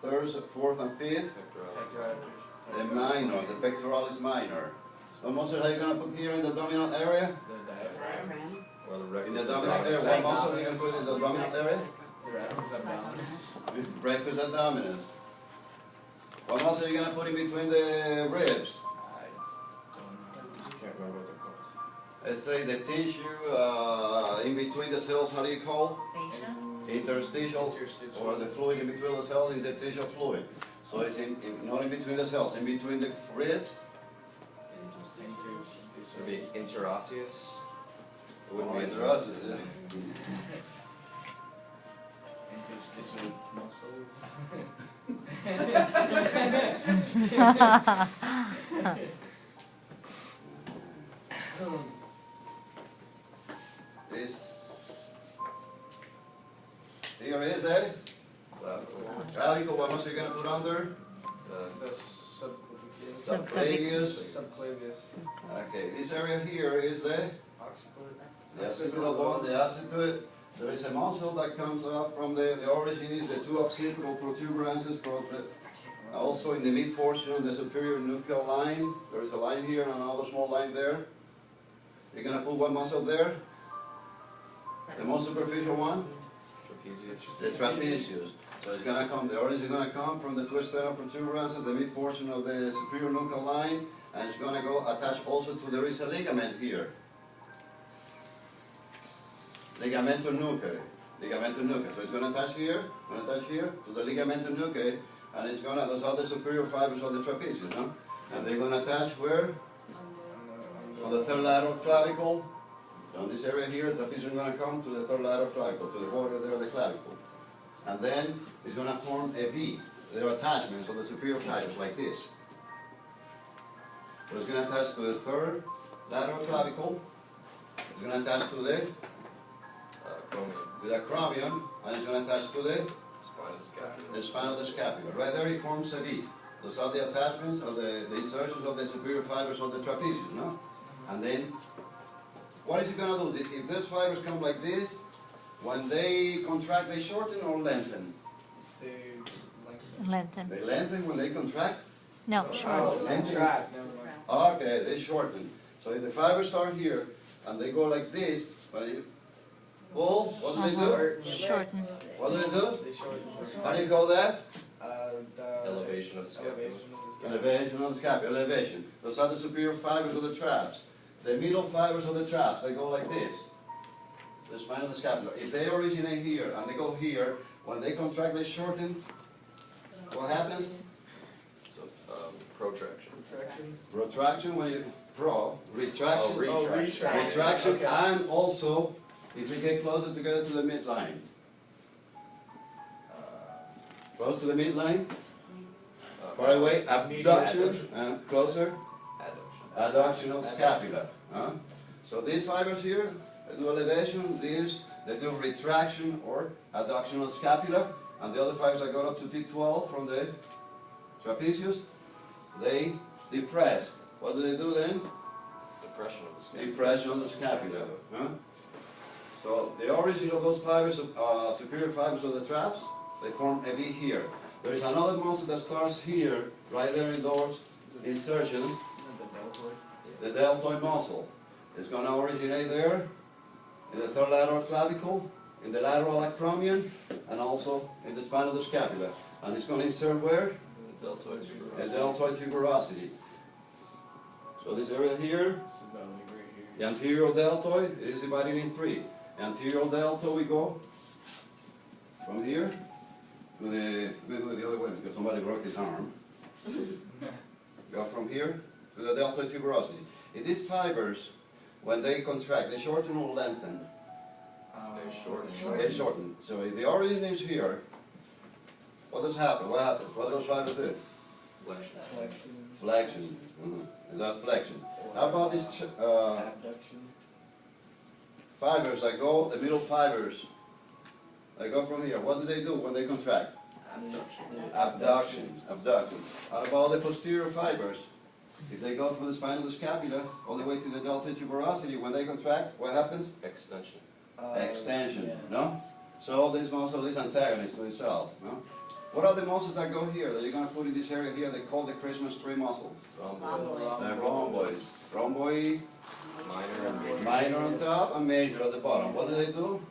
third, fourth, and fifth. The minor, the pectoralis minor. What muscle are you going to put here in the abdominal area? The diaphragm. In the abdominal area. What muscle are you going to put in the abdominal area? The rectus abdominis. Rectus abdominis. What muscle are you going to put in between the ribs? Can't remember what they're called. Let's say the tissue in between the cells, how do you call? Interstitial, or the fluid in between the cells, interstitial fluid. So it's not in between the cells, in between the ribs. It would be interosseous. It wouldn't be Interosseous, yeah. Interstitial muscles. This here it is, Daddy. Clavicle, what muscle are you going to put under? The Subclavius. subclavius. Okay, this area here is the occipital bone, the occiput. There is a muscle that comes up from the origin is the two occipital protuberances. Also in the mid portion of the superior nuchal line, there is a line here and another small line there. You're going to put one muscle there? The most superficial one? Trapezius. The trapezius. So it's going to come, the origin is going to come from the two external protuberances, the mid portion of the superior nuchal line, and it's going to go attach also to, there is a ligament here. Ligamento nuchae. Ligamento nuchae. So it's going to attach here to the ligamento nuchae, and it's going to, those are the superior fibers of the trapezius, no? And they're going to attach where? On the third lateral clavicle. So in this area here, the trapezius is going to come to the third lateral clavicle, to the border there of the clavicle. And then it's going to form a V. There are attachments of the superior fibers like this. So it's going to attach to the third lateral clavicle. It's going to attach to the acromion, and it's going to attach to the spine of the scapula. Right there it forms a V. Those are the attachments of the insertions of the superior fibers of the trapezius, no? And then, what is it going to do? If those fibers come like this, when they contract, they shorten or lengthen? They Lengthen. They lengthen when they contract? No, short. Lengthen. Okay, they shorten. So if the fibers are here, and they go like this, when you pull, what do they do? Shorten. What do they do? They shorten. How do you call that? The Elevation of the scapula. Elevation of the scapula, elevation. Those are the superior fibers of the traps. The middle fibers of the traps, they go like this. The spine of the scapula. If they originate here and they go here, when they contract, they shorten. What happens? So, protraction. Protraction when you retraction. Retraction. Retraction, Okay. and also if we get closer together to the midline. Close to the midline. Far away, abduction, and closer. Adduction of scapula. So these fibers here, they do elevation, these, they do retraction or adduction of scapula, and the other fibers that go up to T12 from the trapezius, they depress. What do they do then? Depression of the scapula. Depression of the scapula. So the origin of those fibers, superior fibers of the traps, they form a V here. There is another muscle that starts here, right there in those insertions. The deltoid muscle is going to originate there in the third lateral clavicle, in the lateral acromion, and also in the spine of the scapula. And it's going to insert where? The deltoid tuberosity. The deltoid tuberosity. So this area here, the anterior deltoid, it is divided in three. The anterior deltoid, we go from here to the, we do it the other way because somebody broke his arm. Go from here to the deltoid tuberosity. If these fibers, when they contract, they shorten or lengthen? They shorten. So if the origin is here, what does happen? What happens? What do those fibers do? Flexion. That's flexion. How about these fibers that go, the middle fibers, they go from here. What do they do when they contract? Abduction. Abduction. How about the posterior fibers? If they go from the spine of the scapula all the way to the deltoid tuberosity, when they contract, what happens? Extension. Extension, no? So this muscle is antagonist to itself, no? What are the muscles that go here that you're gonna put in this area here? They call the Christmas tree muscles. Rhomboids. The rhomboids. Rhomboid, Minor and major. minor on top and major at the bottom. What do they do?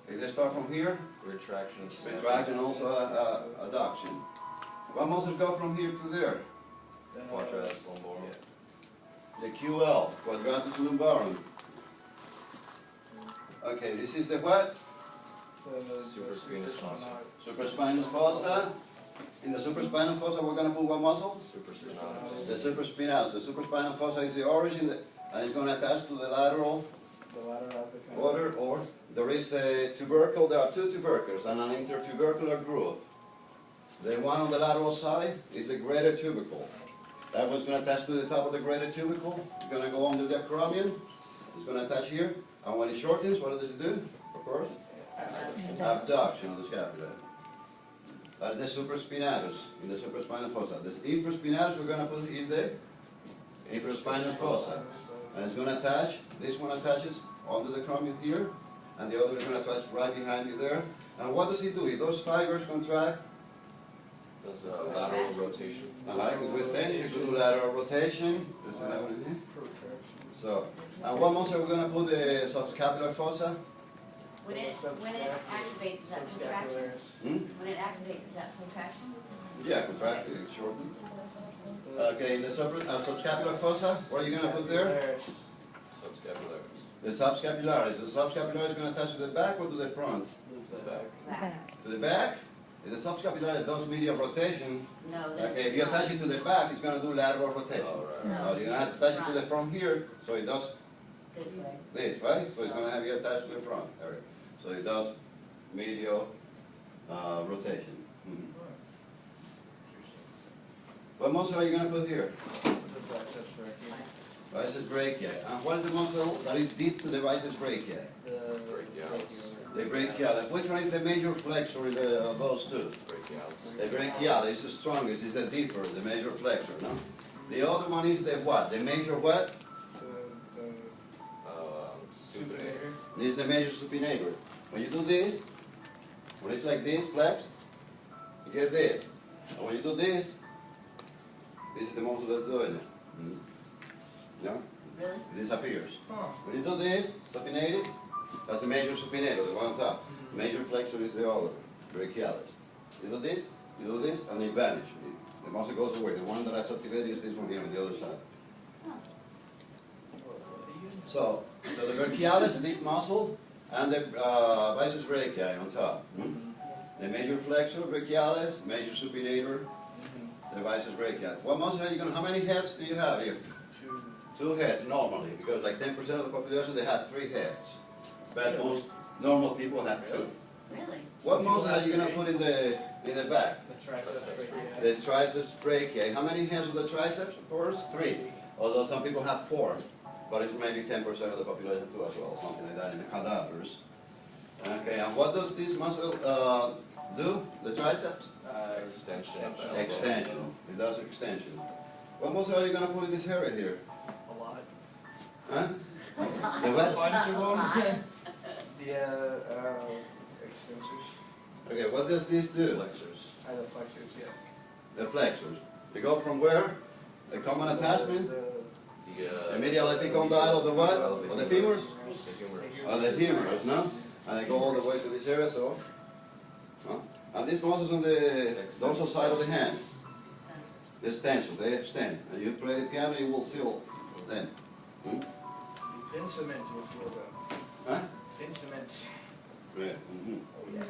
If they start from here, Retraction and expansion. retraction, also adduction. What muscles go from here to there? Quadratus lumborum. The QL, quadratus lumborum. Okay, this is the what? Supraspinous fossa. Supraspinous fossa. In the supraspinal fossa, we're going to put what muscle? Supraspinatus. The supraspinatus. The supraspinal fossa is the origin, and it's going to attach to the lateral border, or there is a tubercle. There are two tubercles and an intertubercular groove. The one on the lateral side is the greater tubercle. That one's going to attach to the top of the greater tubercle. It's going to go under the acromion. It's going to attach here. And when it shortens, what does it do? Of course, abduction of the scapula. That is the supraspinatus in the supraspinal fossa. This infraspinatus we're going to put in the infraspinal fossa. And it's going to attach, this one attaches under the acromion here, and the other is going to attach right behind it there. And what does he do? If those fibers contract, Does lateral rotation. with tension, you can do lateral rotation. Does it have anything? So, and what muscle are we going to put the subscapular fossa? When it activates, is that contraction? When it activates, is that contraction? Yeah, contract, shorten. Okay, in the subscapular fossa, what are you going to put there? Subscapularis. The subscapularis. The subscapularis is going to attach to the back or to the front? Back. To the back? If the subscapularis does medial rotation, No, okay, if you attach it to the back, it's going to do lateral rotation. Oh, right. Now, you're going to have to attach it to the front here, so it does this way. this, right? So it's going to have you attached to the front area. So it does medial rotation. What muscle are you going to put here? Biceps brachii. And what is the muscle that is deep to the biceps brachii? The brachialis. Which one is the major flexor in of those two? Brachialis. The brachialis is the strongest, is the deeper, the major flexor, no? The other one is the what? The major what? Supinator. This is the major supinator. When you do this, when it's like this, flex, you get this. And when you do this is the muscle that's doing it. No? Really? It disappears. When you do this, supinated, that's the major supinator, the one on top. Major flexor is the other, brachialis. You do this, and it vanishes. The muscle goes away. The one that I activated is this one here on the other side. So the brachialis, the deep muscle, and the biceps brachii on top. The major flexor, brachialis, major supinator, the biceps brachii. What muscle are you going to, how many heads do you have here? Two heads normally, because like 10% of the population, they have 3 heads. But most normal people have 2. Really? What muscle are you going to put in the back? The triceps brachii. The triceps brachii. How many heads of the triceps? Of course, 3. Although some people have 4. But it's maybe 10% of the population too as well, something like that in the cadavers. Okay, and what does this muscle do, the triceps? Extension of the elbow. Extension. It does extension. What muscle are you going to put in this area here? A lot. Huh? The what? The extensors. Okay, what does this do? Flexors. The flexors, yeah. The flexors. They go from where? The common attachment? The medial epicondyle of the what? Of the femur? The humerus, no? And they go all the way to this area, so. Huh? And these muscles on the dorsal side of the hand, the extensions, they extend. And you play the piano, you will feel them. Thin cement will feel that. Huh? Thin cement. Yeah. Oh, yeah.